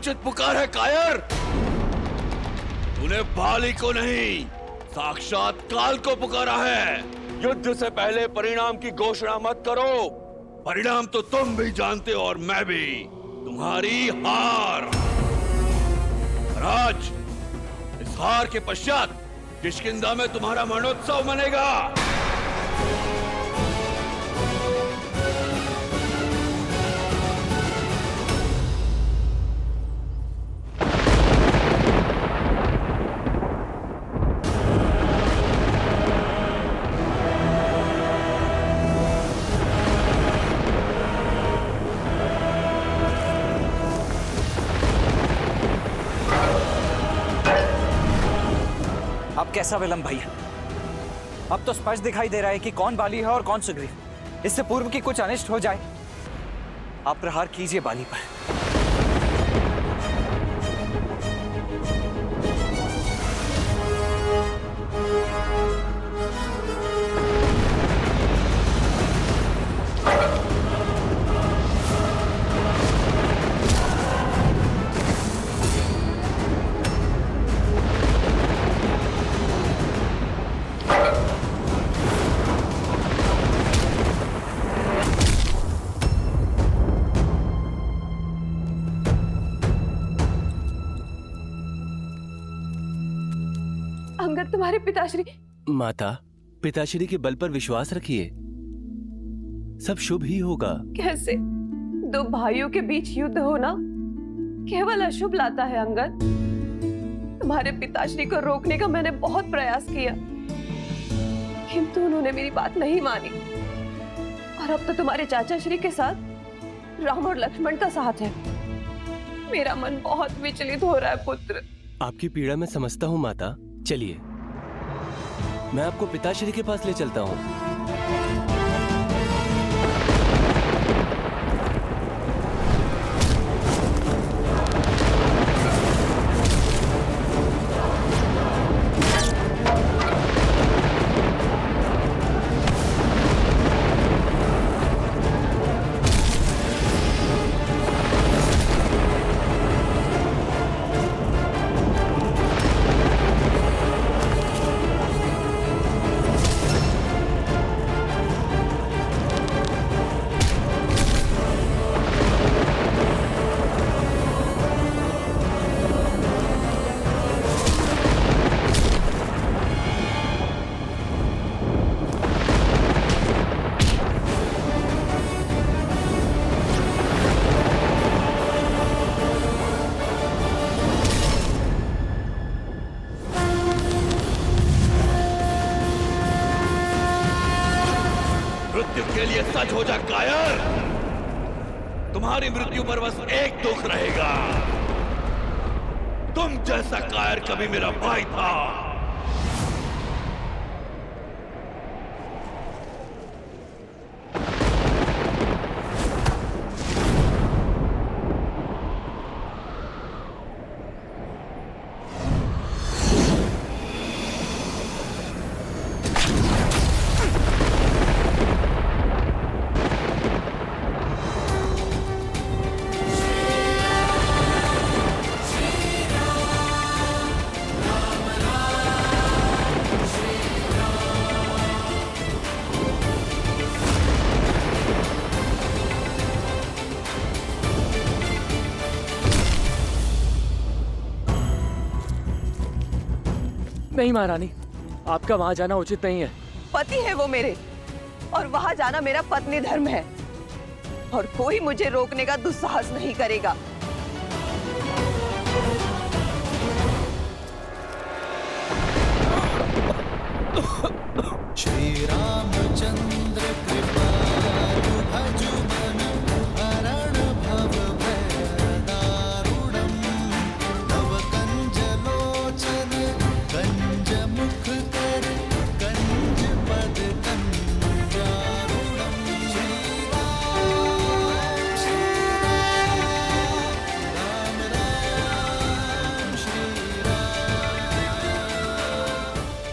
अनुचित पुकार है कायर। तूने बाली को नहीं, साक्षात काल को पुकारा है। युद्ध से पहले परिणाम की घोषणा मत करो। परिणाम तो तुम भी जानते हो और मैं भी। तुम्हारी हार। राज, इस हार के पश्चात किष्किंधा में तुम्हारा मरणोत्सव मनेगा। अब कैसा विलंब भैया? अब तो स्पष्ट दिखाई दे रहा है कि कौन बाली है और कौन सुग्रीव। इससे पूर्व कि कुछ अनिष्ट हो जाए, आप प्रहार कीजिए बाली पर। अंगद, तुम्हारे पिताश्री। माता, पिताश्री के बल पर विश्वास रखिए, सब शुभ ही होगा। कैसे? दो भाइयों के बीच युद्ध होना केवल अशुभ लाता है अंगद। तुम्हारे पिताश्री को रोकने का मैंने बहुत प्रयास किया, किंतु उन्होंने मेरी बात नहीं मानी। और अब तो तुम्हारे चाचा श्री के साथ राम और लक्ष्मण का साथ है। मेरा मन बहुत विचलित हो रहा है पुत्र। आपकी पीड़ा मैं समझता हूँ माता। चलिए, मैं आपको पिताश्री के पास ले चलता हूँ। मृत्यु के लिए सच हो जा कायर। तुम्हारी मृत्यु पर बस एक दुख रहेगा, तुम जैसा कायर कभी मेरा भाई था। नहीं महारानी, आपका वहां जाना उचित नहीं है। पति है वो मेरे, और वहां जाना मेरा पत्नी धर्म है, और कोई मुझे रोकने का दुस्साहस नहीं करेगा। श्री रामचंद्र कृपालु भजु मन हरण भव भय दारुणम् तव कंज लोचन कंज मुख कर कंज पद कंजारुणम्। श्री राम राम राम श्री राम।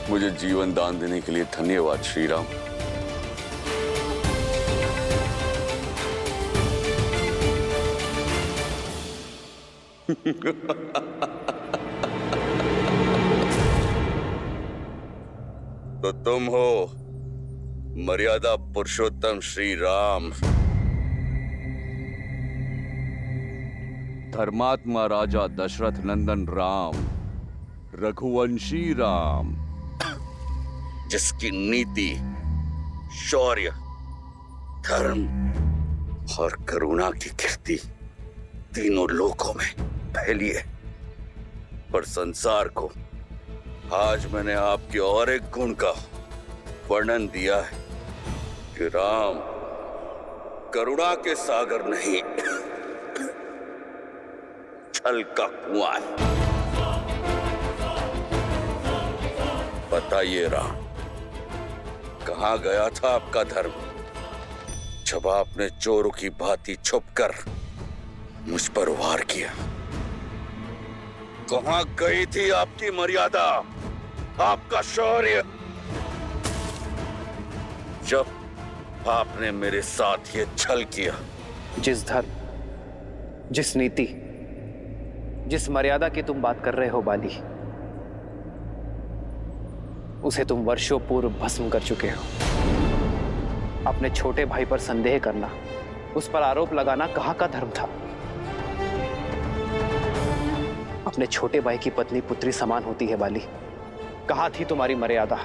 मुझे जीवन दान देने के लिए धन्यवाद श्री राम। तो तुम हो मर्यादा पुरुषोत्तम श्री राम, धर्मात्मा राजा दशरथ नंदन राम, रघुवंशी राम, जिसकी नीति, शौर्य, धर्म और करुणा की कीर्ति तीनों लोकों में फैली है। पर संसार को आज मैंने आपके और एक गुण का वर्णन दिया है कि राम करुणा के सागर नहीं, छल का कुआं है। बताइए राम, कहां गया था आपका धर्म जब आपने चोरों की भांति छुपकर मुझ पर वार किया? कहां गई थी आपकी मर्यादा, आपका शौर्य, जब आपने मेरे साथ ये छल किया? जिस धर्म, जिस नीति, जिस मर्यादा की तुम बात कर रहे हो बाली, उसे तुम वर्षों पूर्व भस्म कर चुके हो। अपने छोटे भाई पर संदेह करना, उस पर आरोप लगाना कहाँ का धर्म था? अपने छोटे भाई की पत्नी पुत्री समान होती है बाली, कहाँ थी तुम्हारी मर्यादा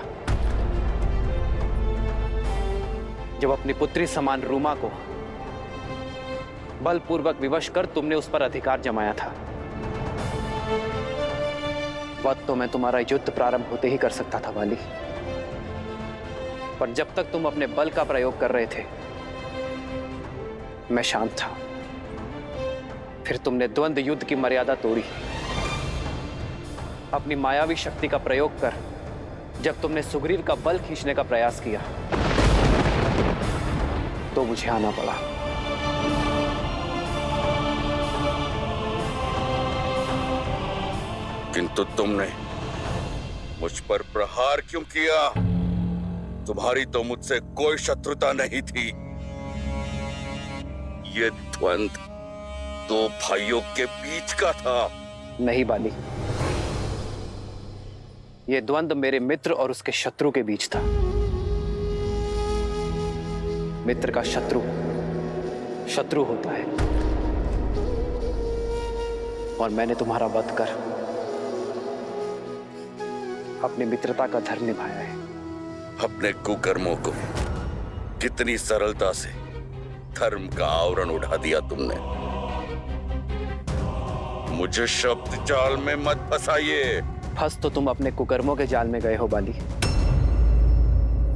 जब अपनी पुत्री समान रूमा को बलपूर्वक विवश कर तुमने उस पर अधिकार जमाया था? वह तो मैं तुम्हारा युद्ध प्रारंभ होते ही कर सकता था बाली, पर जब तक तुम अपने बल का प्रयोग कर रहे थे मैं शांत था। फिर तुमने द्वंद्व युद्ध की मर्यादा तोड़ी। अपनी मायावी शक्ति का प्रयोग कर जब तुमने सुग्रीव का बल खींचने का प्रयास किया तो मुझे आना पड़ा। किंतु तुमने मुझ पर प्रहार क्यों किया? तुम्हारी तो मुझसे कोई शत्रुता नहीं थी। ये द्वंद्व दो भाइयों के बीच का था। नहीं बाली, यह द्वंद्व मेरे मित्र और उसके शत्रु के बीच था। मित्र का शत्रु शत्रु होता है, और मैंने तुम्हारा वध कर अपनी मित्रता का धर्म निभाया है। अपने कुकर्मों को कितनी सरलता से धर्म का आवरण उठा दिया तुमने। मुझे शब्द जाल में मत फंसाइए। फंस तो तुम अपने कुकर्मों के जाल में गए हो बाली।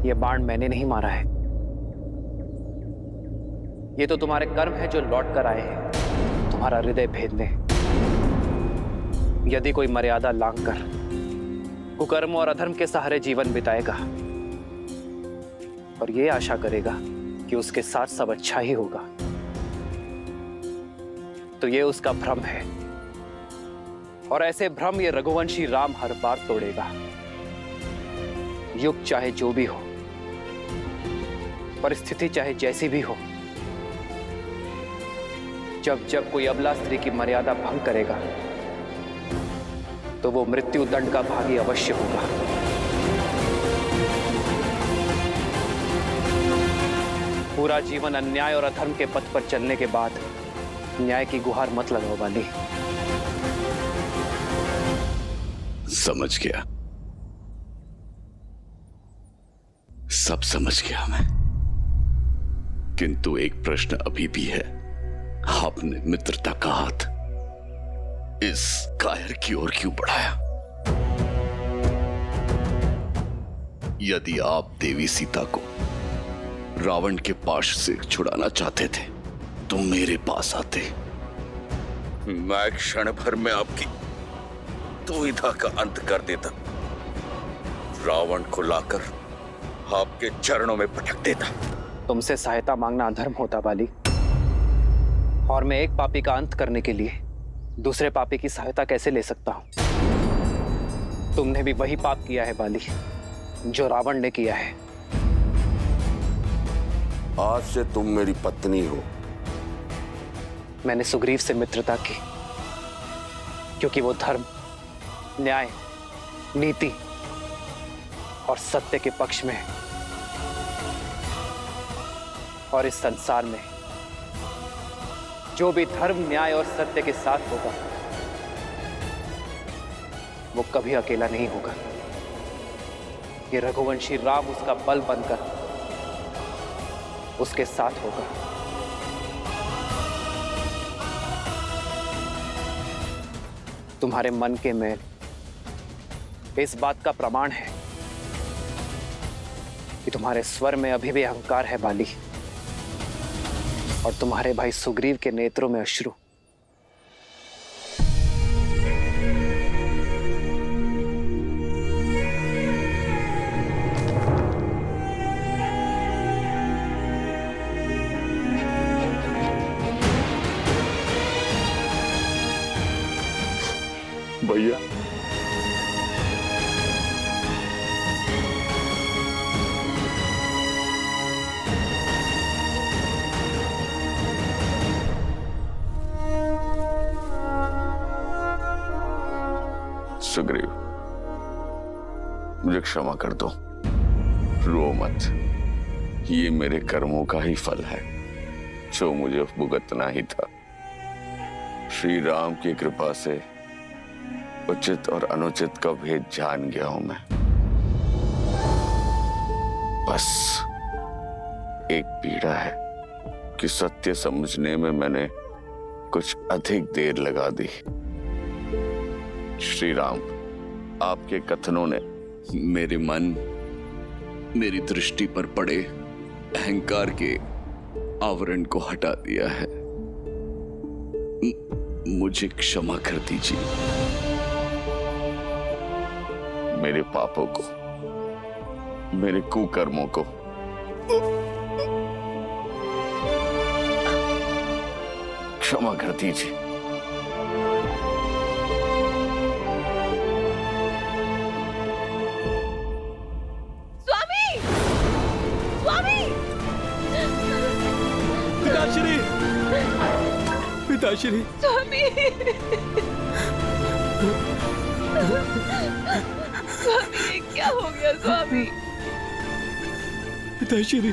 यह बाण मैंने नहीं मारा है, ये तो तुम्हारे कर्म है जो लौट कर आए हैं तुम्हारा हृदय भेदने। यदि कोई मर्यादा लांघकर कुकर्म और अधर्म के सहारे जीवन बिताएगा और ये आशा करेगा कि उसके साथ सब अच्छा ही होगा, तो ये उसका भ्रम है, और ऐसे भ्रम ये रघुवंशी राम हर बार तोड़ेगा। युग चाहे जो भी हो, परिस्थिति चाहे जैसी भी हो, जब जब कोई अबला स्त्री की मर्यादा भंग करेगा तो वो मृत्यु दंड का भागी अवश्य होगा। पूरा जीवन अन्याय और अधर्म के पथ पर चलने के बाद न्याय की गुहार मत लगाओ बाली। समझ गया, सब समझ गया मैं। किंतु एक प्रश्न अभी भी है। आपने मित्रता का हाथ इस कायर की ओर क्यों बढ़ाया? यदि आप देवी सीता को रावण के पाश से छुड़ाना चाहते थे तो मेरे पास आते। मैं क्षण भर में आपकी दुविधा का अंत कर देता, रावण को लाकर आपके चरणों में पटक देता। तुमसे सहायता मांगना अधर्म होता बाली, और मैं एक पापी का अंत करने के लिए दूसरे पापी की सहायता कैसे ले सकता हूं? तुमने भी वही पाप किया है बाली जो रावण ने किया है। आज से तुम मेरी पत्नी हो। मैंने सुग्रीव से मित्रता की, क्योंकि वो धर्म, न्याय, नीति और सत्य के पक्ष में है। और इस संसार में जो भी धर्म, न्याय और सत्य के साथ होगा वो कभी अकेला नहीं होगा। ये रघुवंशी राम उसका बल बनकर उसके साथ होगा। तुम्हारे मन के मैल इस बात का प्रमाण है कि तुम्हारे स्वर में अभी भी अहंकार है बाली, और तुम्हारे भाई सुग्रीव के नेत्रों में अश्रु। भैया, सुग्रीव, मुझे क्षमा कर दो। रो मत, ये मेरे कर्मों का ही फल है जो मुझे भुगतना ही था। श्री राम की कृपा से उचित और अनुचित का भेद जान गया हूं मैं। बस एक पीड़ा है कि सत्य समझने में मैंने कुछ अधिक देर लगा दी। श्री राम, आपके कथनों ने मेरे मन, मेरी दृष्टि पर पड़े अहंकार के आवरण को हटा दिया है। मुझे क्षमा कर दीजिए। मेरे पापों को, मेरे कुकर्मों को क्षमा कर दीजिए। स्वामी! स्वामी! पिताश्री! पिताश्री! स्वामी! स्वामी, ये क्या हो गया स्वामी? पिताश्री!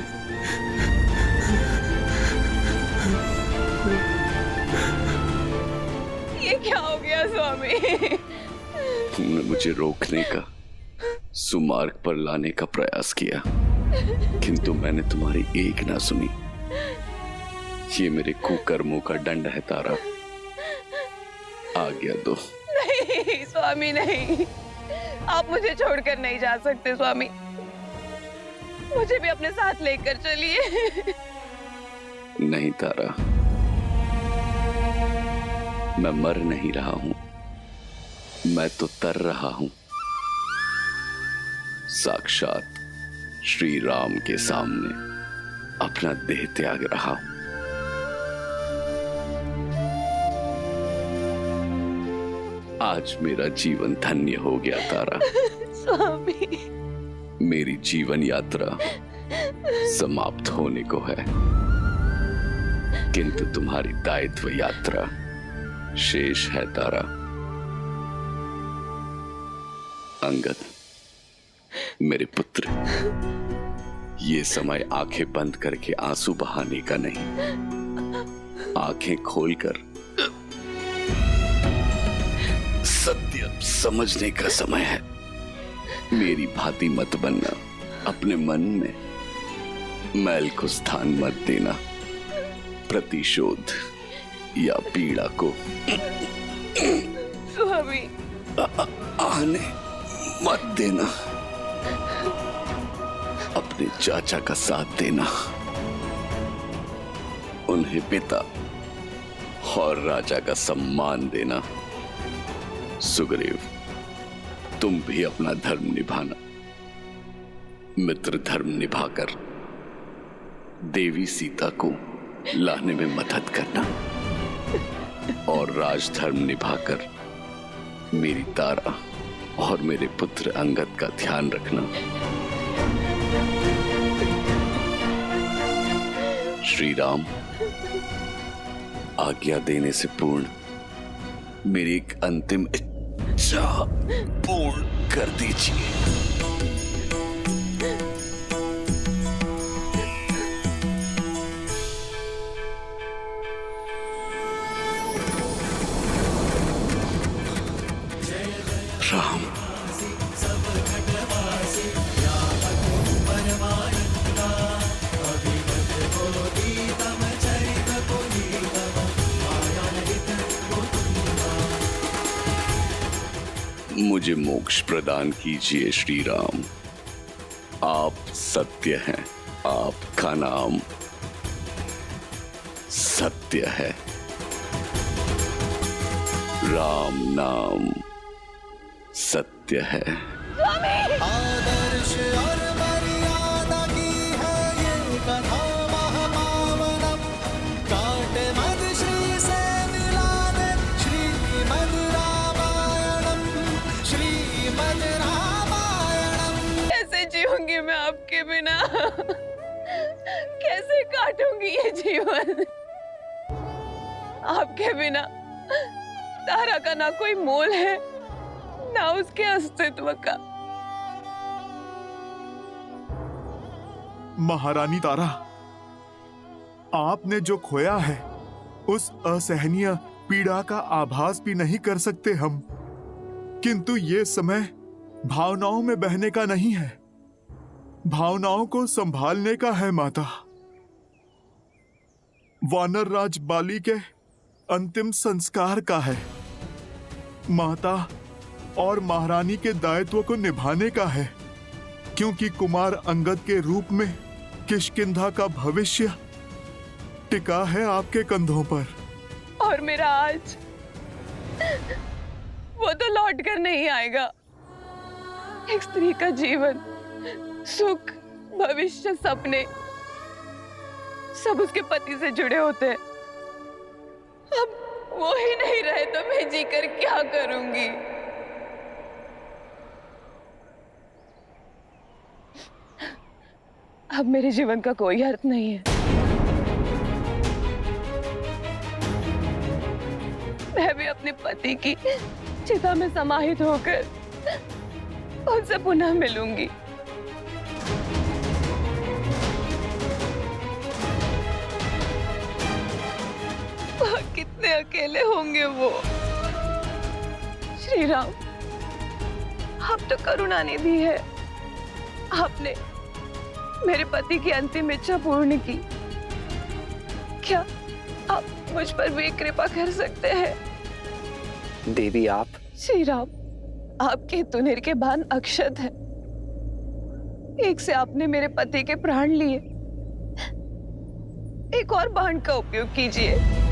ये क्या हो गया स्वामी? तुमने मुझे रोकने का, सुमार्ग पर लाने का प्रयास किया, किंतु मैंने तुम्हारी एक ना सुनी। ये मेरे कुकर्मों का दंड है तारा। आज्ञा दो। नहीं स्वामी, नहीं, आप मुझे छोड़कर नहीं जा सकते स्वामी। मुझे भी अपने साथ लेकर चलिए। नहीं तारा, मैं मर नहीं रहा हूं, मैं तो तर रहा हूं। साक्षात श्री राम के सामने अपना देह त्याग रहा हूं। आज मेरा जीवन धन्य हो गया तारा। स्वामी, मेरी जीवन यात्रा समाप्त होने को है, किंतु तुम्हारी दायित्व यात्रा शेष है तारा। अंगद, मेरे पुत्र, ये समय आंखें बंद करके आंसू बहाने का नहीं, आंखें खोलकर सत्य समझने का समय है। मेरी भांति मत बनना, अपने मन में मैल को स्थान मत देना, प्रतिशोध या पीड़ा को स्वामी, आने मत देना। अपने चाचा का साथ देना, उन्हें पिता और राजा का सम्मान देना। सुग्रीव, तुम भी अपना धर्म निभाना। मित्र धर्म निभाकर देवी सीता को लाने में मदद करना, और राजधर्म निभाकर मेरी तारा और मेरे पुत्र अंगद का ध्यान रखना। श्री राम, आज्ञा देने से पूर्ण मेरी एक अंतिम इच्छा पूर्ण कर दीजिए। राम, मुझे मोक्ष प्रदान कीजिए श्री राम। आप सत्य हैं, आपका नाम सत्य है। राम नाम सत्य है। आदर्श और मर्यादा की है ये कथा महापावनम। काटे मद श्री से मिला दे श्रीमद् रामायणम, श्रीमद् रामायणम। कैसे जीऊंगी मैं आपके बिना? कैसे काटूंगी ये जीवन? आपके बिना तारा का ना कोई मोल है, ना उसके अस्तित्व का। महारानी तारा, आपने जो खोया है उस असहनीय पीड़ा का आभास भी नहीं कर सकते हम, किंतु ये समय भावनाओं में बहने का नहीं है, भावनाओं को संभालने का है माता। वानर राज बाली के अंतिम संस्कार का है माता, और महारानी के दायित्व को निभाने का है, क्योंकि कुमार अंगद के रूप में किष्किंधा का भविष्य टिका है आपके कंधों पर। और मेरा आज वो तो लौट कर नहीं आएगा। एक स्त्री का जीवन, सुख, भविष्य, सपने सब उसके पति से जुड़े होते हैं। अब वो ही नहीं रहे तो मैं जीकर क्या करूंगी? अब मेरे जीवन का कोई अर्थ नहीं है। मैं भी अपने पति की चिता में समाहित होकर उनसे पुनः मिलूंगी। कितने अकेले होंगे वो। श्री राम, आप तो करुणा निधि है। आपने मेरे पति की अंतिम इच्छा पूर्ण की। क्या आप मुझ पर भी कृपा कर सकते हैं? देवी आप। श्री राम, आपके तुनिर के बाण अक्षत है। एक से आपने मेरे पति के प्राण लिए, एक और बाण का उपयोग कीजिए।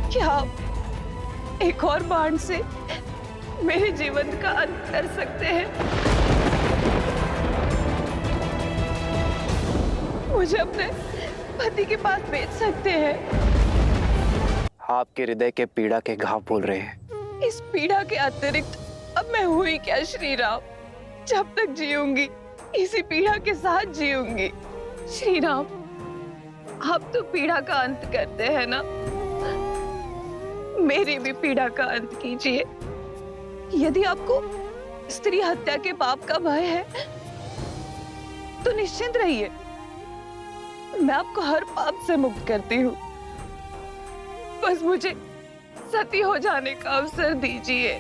क्या आप एक और बाण से मेरे जीवन का अंत कर सकते हैं? मुझे अपने पति के पास भेज सकते हैं? आपके हृदय के पीड़ा के घाव बोल रहे हैं। इस पीड़ा के अतिरिक्त अब मैं हुई क्या श्री राम? जब तक जीऊंगी इसी पीड़ा के साथ जीऊंगी। श्री राम, आप तो पीड़ा का अंत करते हैं ना, मेरी भी पीड़ा का अंत कीजिए। यदि आपको स्त्री हत्या के पाप का भय है तो निश्चिंत रहिए, मैं आपको हर पाप से मुक्त करती हूँ। बस मुझे सती हो जाने का अवसर दीजिए।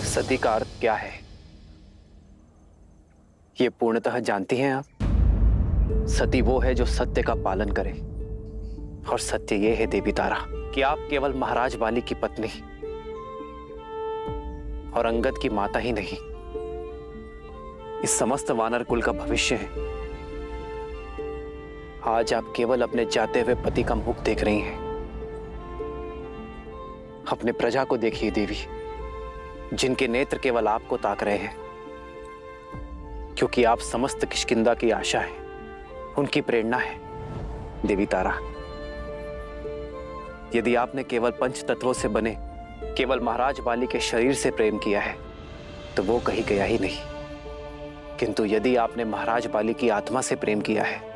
सती का अर्थ क्या है ये पूर्णतः जानती हैं आप? सती वो है जो सत्य का पालन करे, और सत्य ये है देवी तारा कि आप केवल महाराज बाली की पत्नी और अंगद की माता ही नहीं, इस समस्त वानर कुल का भविष्य है। आज आप केवल अपने जाते हुए पति का मुख देख रही हैं। अपने प्रजा को देखिए देवी, जिनके नेत्र केवल आपको ताक रहे हैं, क्योंकि आप समस्त किष्किंधा की आशा है, उनकी प्रेरणा है। देवी तारा, यदि आपने केवल पंच तत्वों से बने केवल महाराज बाली के शरीर से प्रेम किया है तो वो कहीं गया ही नहीं, किंतु यदि आपने महाराज बाली की आत्मा से प्रेम किया है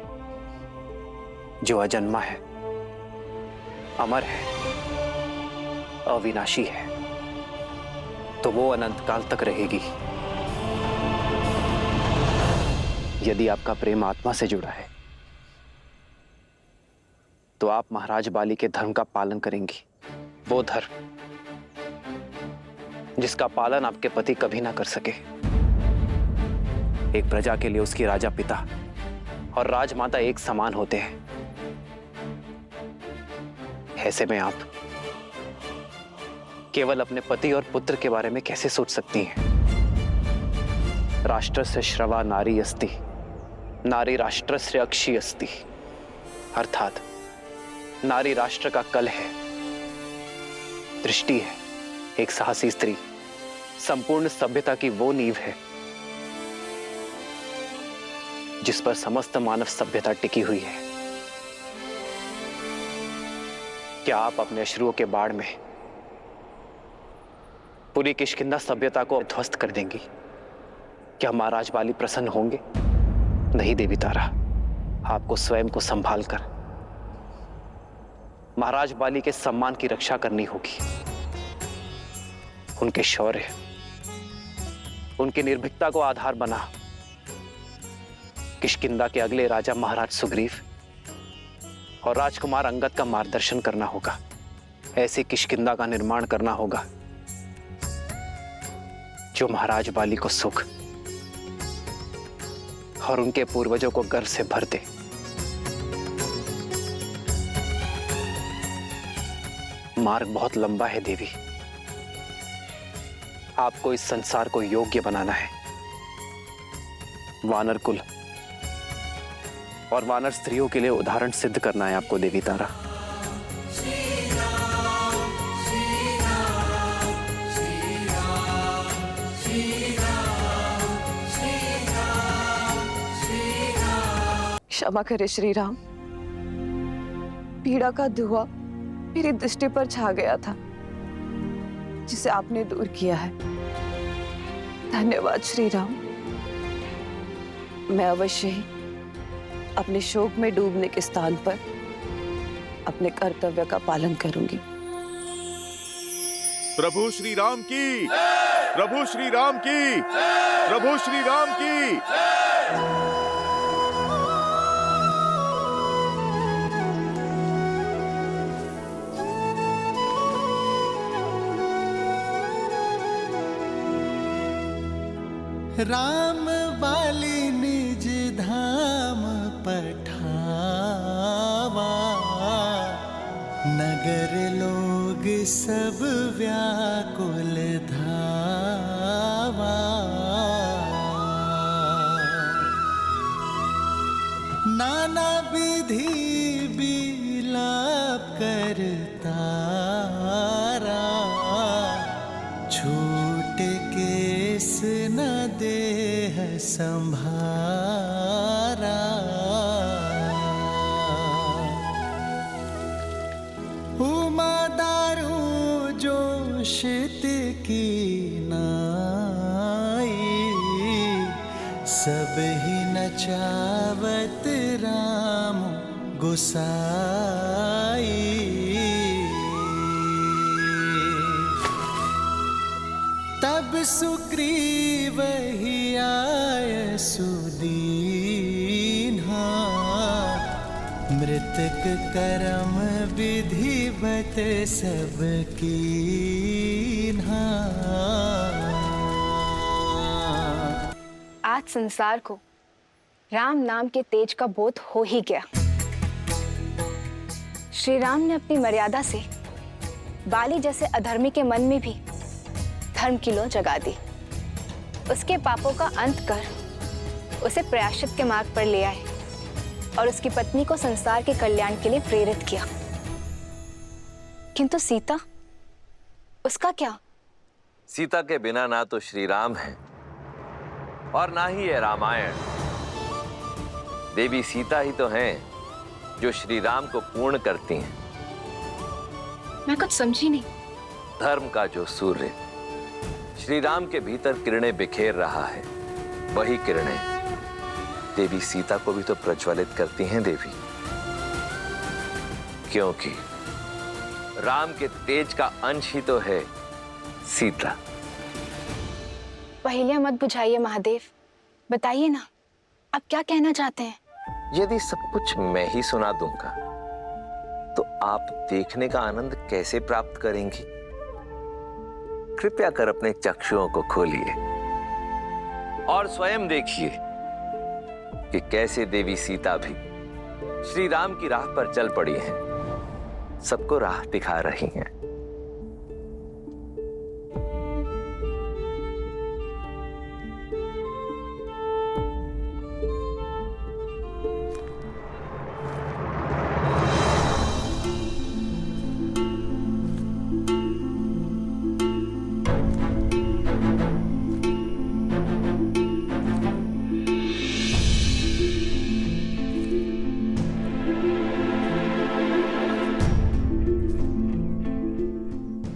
जो अजन्मा है, अमर है, अविनाशी है, तो वो अनंत काल तक रहेगी। यदि आपका प्रेम आत्मा से जुड़ा है तो आप महाराज बाली के धर्म का पालन करेंगी। वो धर्म जिसका पालन आपके पति कभी ना कर सके। एक प्रजा के लिए उसकी राजा पिता और राजमाता एक समान होते हैं। ऐसे में आप केवल अपने पति और पुत्र के बारे में कैसे सोच सकती हैं? राष्ट्रस्य श्रवा नारी अस्ति, नारी राष्ट्रस्य अक्षी अस्ति। अर्थात नारी राष्ट्र का कल है, दृष्टि है। एक साहसी स्त्री संपूर्ण सभ्यता की वो नींव है जिस पर समस्त मानव सभ्यता टिकी हुई है। क्या आप अपने अश्रुओं के बाढ़ में पूरी किष्किंधा सभ्यता को ध्वस्त कर देंगी? क्या महाराज बाली प्रसन्न होंगे? नहीं देवी तारा, आपको स्वयं को संभाल कर महाराज बाली के सम्मान की रक्षा करनी होगी। उनके शौर्य, उनकी निर्भीकता को आधार बना किष्किंधा के अगले राजा महाराज सुग्रीव और राजकुमार अंगद का मार्गदर्शन करना होगा। ऐसी किष्किंधा का निर्माण करना होगा जो महाराज बाली को सुख और उनके पूर्वजों को गर्व से भर दे। मार्ग बहुत लंबा है देवी। आपको इस संसार को योग्य बनाना है। वानर कुल और वानर स्त्रियों के लिए उदाहरण सिद्ध करना है आपको देवी तारा। क्षमा करे श्री राम, पीड़ा का धुआं मेरी दृष्टि पर छा गया था जिसे आपने दूर किया है। धन्यवाद श्री राम। मैं अवश्य ही अपने शोक में डूबने के स्थान पर अपने कर्तव्य का पालन करूंगी। प्रभु श्री राम की, प्रभु श्री राम की, प्रभु श्री राम की। राम बाली निज धाम पठावा, नगर लोग सब व्याकुल धावा। नाना विधि विलाप करतारा, छूट केस न देह संभारा। उमा दारू जोशित की नाई, सब ही नचावत राम गोसाई। तब सुग्रीव ही आय सुदीन्हा, मृतक करम विधिवत सब कीन्हा। आज संसार को राम नाम के तेज का बोध हो ही गया। श्री राम ने अपनी मर्यादा से बाली जैसे अधर्मी के मन में भी धर्म की लौ जगा दी। उसके पापों का अंत कर उसे प्रायश्चित के मार्ग पर ले आए और उसकी पत्नी को संसार के कल्याण के लिए प्रेरित किया। किंतु सीता, उसका क्या? सीता के बिना ना तो श्री राम है और ना ही है रामायण। देवी सीता ही तो हैं जो श्री राम को पूर्ण करती हैं। मैं कुछ समझी नहीं। धर्म का जो सूर्य श्री राम के भीतर किरणें बिखेर रहा है, वही किरणें देवी सीता को भी तो प्रज्वलित करती हैं देवी। क्योंकि राम के तेज का अंश ही तो है सीता। पहेलियां मत बुझाइए महादेव, बताइए ना आप क्या कहना चाहते हैं। यदि सब कुछ मैं ही सुना दूंगा तो आप देखने का आनंद कैसे प्राप्त करेंगी? कृपया कर अपने चक्षुओं को खोलिए और स्वयं देखिए कि कैसे देवी सीता भी श्री राम की राह पर चल पड़ी हैं, सबको राह दिखा रही हैं।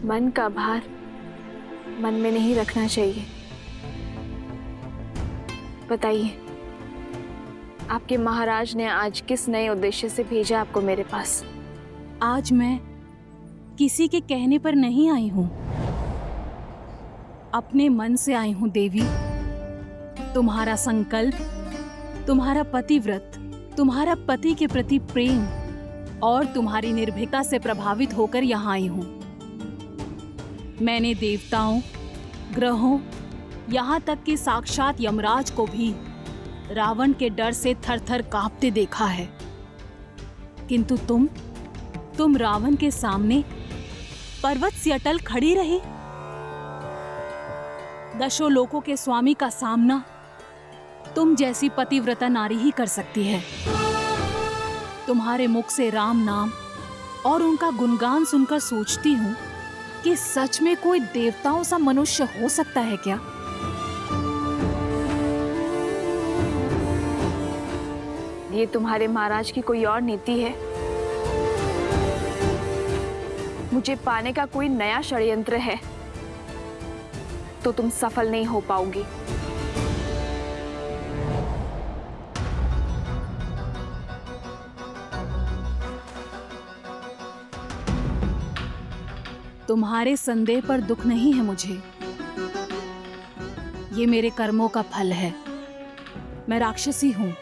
मन का भार मन में नहीं रखना चाहिए। बताइए, आपके महाराज ने आज किस नए उद्देश्य से भेजा आपको मेरे पास? आज मैं किसी के कहने पर नहीं आई हूं, अपने मन से आई हूं देवी। तुम्हारा संकल्प, तुम्हारा पतिव्रत, तुम्हारा पति के प्रति प्रेम और तुम्हारी निर्भीकता से प्रभावित होकर यहाँ आई हूं। मैंने देवताओं, ग्रहों, यहाँ तक कि साक्षात यमराज को भी रावण के डर से थर-थर कांपते देखा है, किंतु तुम रावण के सामने पर्वत सी अटल खड़ी रही। दशों लोकों के स्वामी का सामना तुम जैसी पतिव्रता नारी ही कर सकती है। तुम्हारे मुख से राम नाम और उनका गुणगान सुनकर सोचती हूँ कि सच में कोई देवताओं सा मनुष्य हो सकता है क्या? ये तुम्हारे महाराज की कोई और नीति है? मुझे पाने का कोई नया षड्यंत्र है तो तुम सफल नहीं हो पाओगी। तुम्हारे संदेह पर दुख नहीं है मुझे, ये मेरे कर्मों का फल है। मैं राक्षसी हूँ,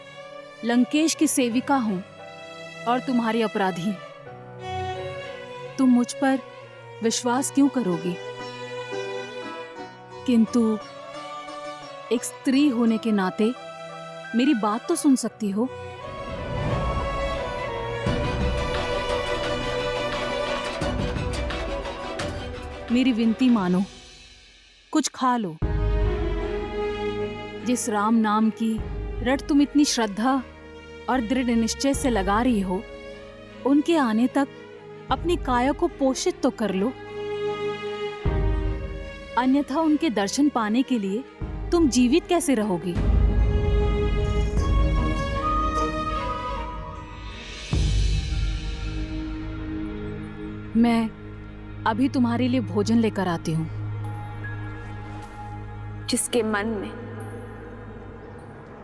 लंकेश की सेविका हूँ और तुम्हारी अपराधी। तुम मुझ पर विश्वास क्यों करोगी? किंतु एक स्त्री होने के नाते मेरी बात तो सुन सकती हो। मेरी विनती मानो, कुछ खा लो। जिस राम नाम की रट तुम इतनी श्रद्धा और दृढ़ निश्चय से लगा रही हो, उनके आने तक अपनी काया को पोषित तो कर लो, अन्यथा उनके दर्शन पाने के लिए तुम जीवित कैसे रहोगी? मैं अभी तुम्हारे लिए भोजन लेकर आती हूँ। जिसके मन में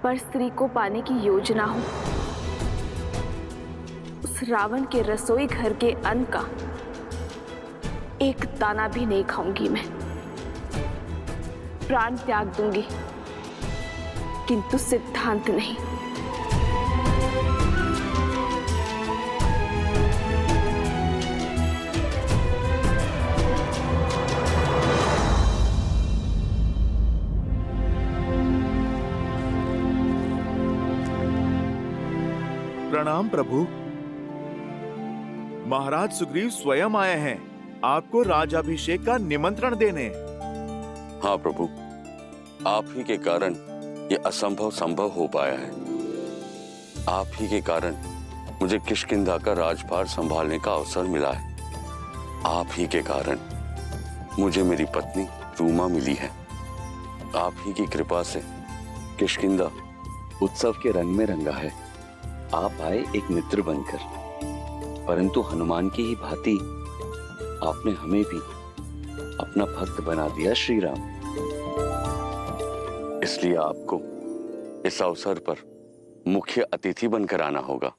पर स्त्री को पाने की योजना हो, उस रावण के रसोई घर के अन्न का एक दाना भी नहीं खाऊंगी मैं। प्राण त्याग दूंगी, किंतु सिद्धांत नहीं। प्रणाम प्रभु। महाराज सुग्रीव स्वयं आए हैं आपको राजाभिषेक का निमंत्रण देने। हाँ प्रभु, आप ही के कारण ये असंभव संभव हो पाया है। आप ही के कारण मुझे किष्किंधा का राजभार संभालने का अवसर मिला है। आप ही के कारण मुझे मेरी पत्नी रूमा मिली है। आप ही की कृपा से किष्किंधा उत्सव के रंग में रंगा है। आप आए एक मित्र बनकर, परंतु हनुमान की ही भांति आपने हमें भी अपना भक्त बना दिया श्री राम। इसलिए आपको इस अवसर पर मुख्य अतिथि बनकर आना होगा।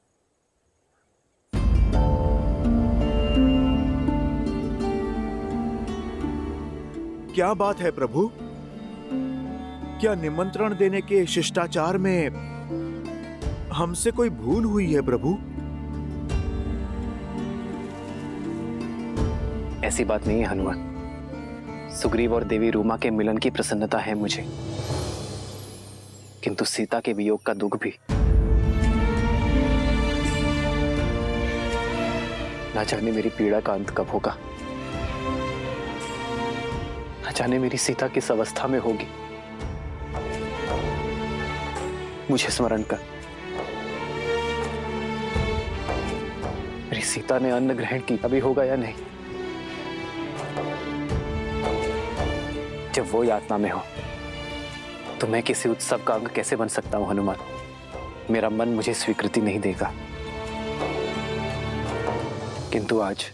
क्या बात है प्रभु? क्या निमंत्रण देने के शिष्टाचार में हमसे कोई भूल हुई है प्रभु? ऐसी बात नहीं है हनुमान। सुग्रीव और देवी रूमा के मिलन की प्रसन्नता है मुझे, किंतु सीता के वियोग का दुख भी। ना जाने मेरी पीड़ा का अंत कब होगा, ना जाने मेरी सीता किस अवस्था में होगी। मुझे स्मरण कर, मेरी सीता ने अन्न ग्रहण किया भी होगा या नहीं। जब वो यातना में हो तो मैं किसी उत्सव का अंग कैसे बन सकता हूं हनुमान? मेरा मन मुझे स्वीकृति नहीं देगा। किंतु आज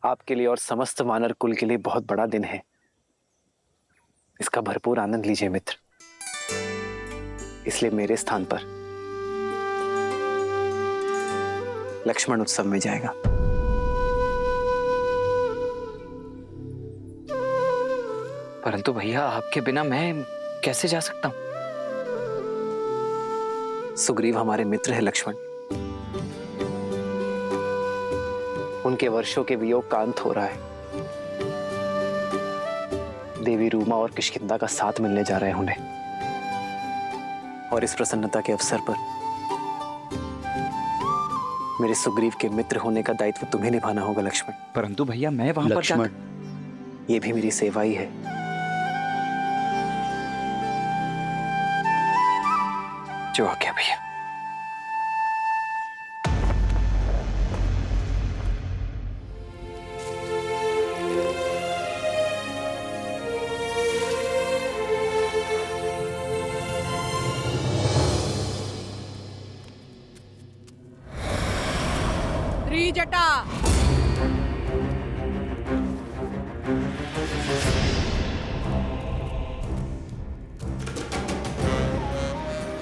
आपके लिए और समस्त वानर कुल के लिए बहुत बड़ा दिन है। इसका भरपूर आनंद लीजिए मित्र। इसलिए मेरे स्थान पर लक्ष्मण उत्सव में जाएगा। परंतु भैया, आपके बिना मैं कैसे जा सकता हूं? सुग्रीव हमारे मित्र है लक्ष्मण। उनके वर्षों के वियोग का अंत हो रहा है। देवी रूमा और किष्किंधा का साथ मिलने जा रहे हैं उन्हें, और इस प्रसन्नता के अवसर पर मेरे सुग्रीव के मित्र होने का दायित्व तुम्हें निभाना होगा लक्ष्मण। परंतु भैया, मैं वहां पर लक्ष्मण, ये भी मेरी सेवा ही है। जो आज्ञा भैया। त्रिजटा,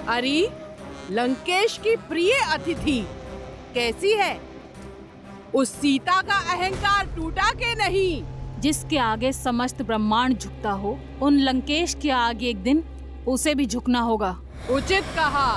अरे लंकेश की प्रिय अतिथि कैसी है? उस सीता का अहंकार टूटा के नहीं? जिसके आगे समस्त ब्रह्मांड झुकता हो, उन लंकेश के आगे एक दिन उसे भी झुकना होगा। उचित कहा।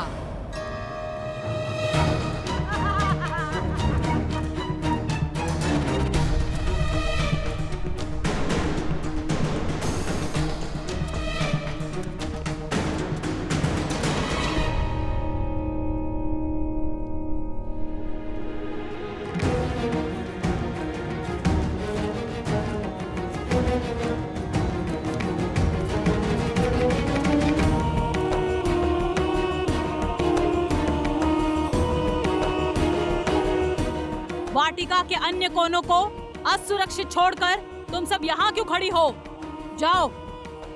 वाटिका के अन्य कोनों को असुरक्षित छोड़कर तुम सब यहाँ क्यों खड़ी हो? जाओ,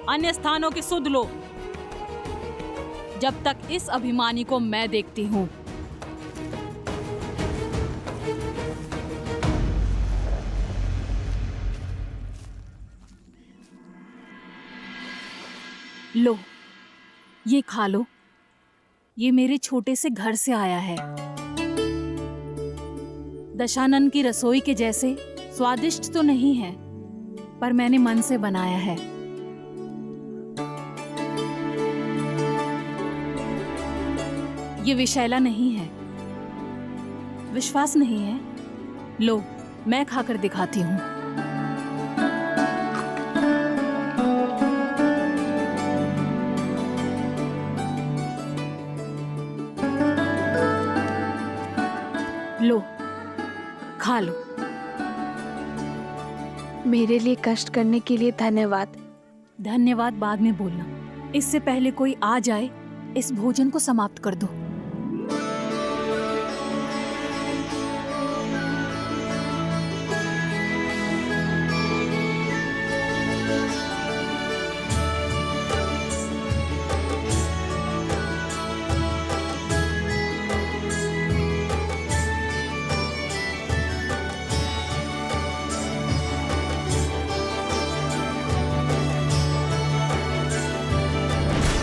अन्य स्थानों की सुध लो, जब तक इस अभिमानी को मैं देखती हूँ। लो, ये खा लो। ये मेरे छोटे से घर से आया है। दशानन की रसोई के जैसे स्वादिष्ट तो नहीं है, पर मैंने मन से बनाया है। ये विषैला नहीं है। विश्वास नहीं है? लो, मैं खाकर दिखाती हूँ। लो, खा लो। मेरे लिए कष्ट करने के लिए धन्यवाद। धन्यवाद बाद में बोलना। इससे पहले कोई आ जाए, इस भोजन को समाप्त कर दो।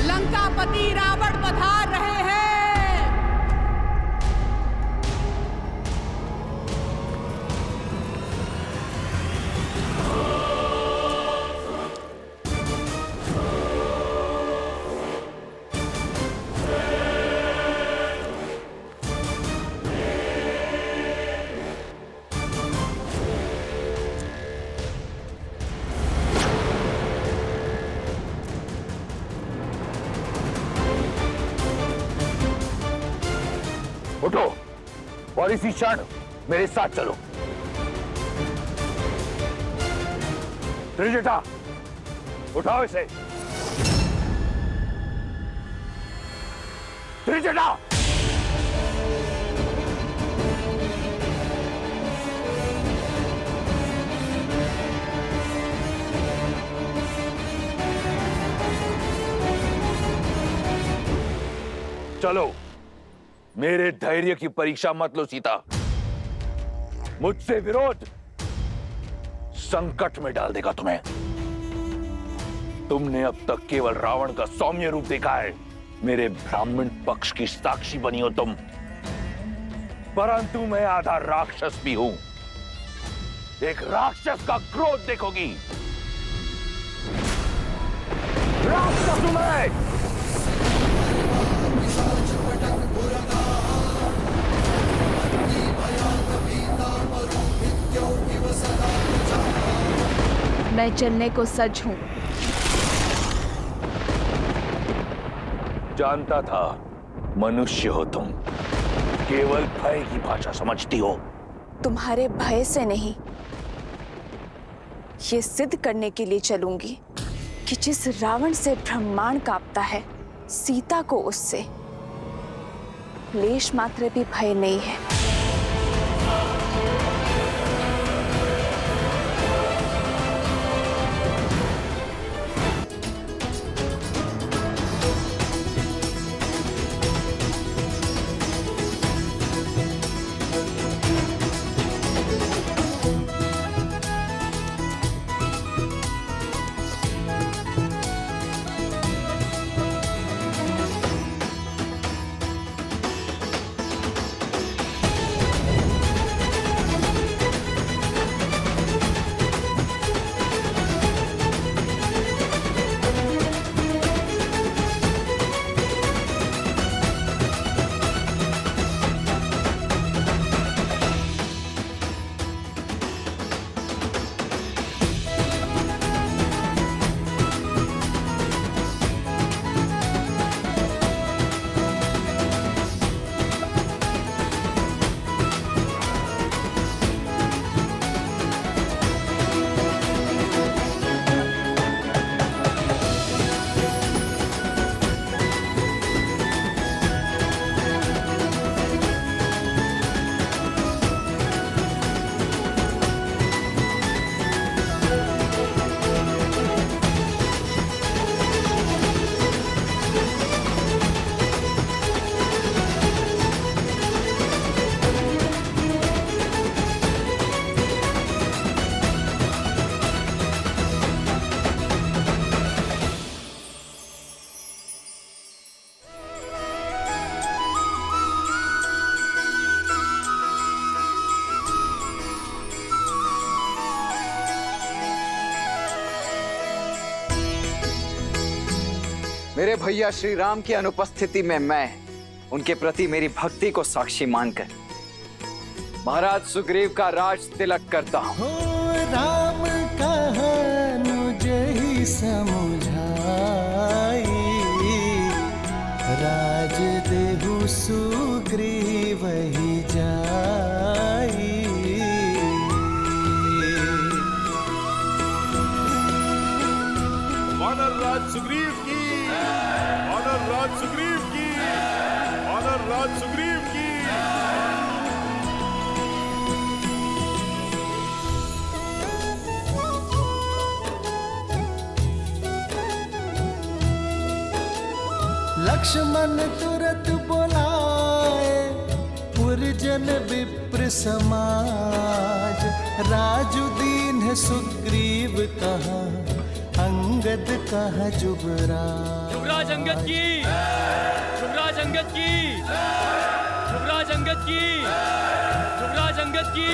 लंकापति रावण पधार रहे हैं। उठो और इसी क्षण मेरे साथ चलो। त्रिजटा, उठाओ इसे। त्रिजटा, चलो, मेरे धैर्य की परीक्षा मत लो सीता। मुझसे विरोध संकट में डाल देगा तुम्हें। तुमने अब तक केवल रावण का सौम्य रूप देखा है। मेरे ब्राह्मण पक्ष की साक्षी बनी हो तुम, परंतु मैं आधा राक्षस भी हूं। एक राक्षस का क्रोध देखोगी। राक्षस हूं मैं। मैं चलने को सज्ज हूं। जानता था मनुष्य हो तुम, केवल भय की भाषा समझती हो। तुम्हारे भय से नहीं, ये सिद्ध करने के लिए चलूंगी कि जिस रावण से ब्रह्मांड कांपता है, सीता को उससे लेश मात्र भी भय नहीं है। मेरे भैया श्री राम की अनुपस्थिति में मैं उनके प्रति मेरी भक्ति को साक्षी मानकर महाराज सुग्रीव का राज तिलक करता हूँ। राम कहनुज ही समुझाई, राज देहु सुग्रीव ही जाई। वानर राज सुग्रीव की, वानर राज सुग्रीव की, वानर राज सुग्रीव की। लक्ष्मण तुरत बोलाए, पुरजन विप्र समाज। राजु दीन है सुग्रीव कहा, अंगद कहा जुबराज। युवराज अंगद की, युवराज अंगद की, युवराज अंगद की, युवराज अंगद की।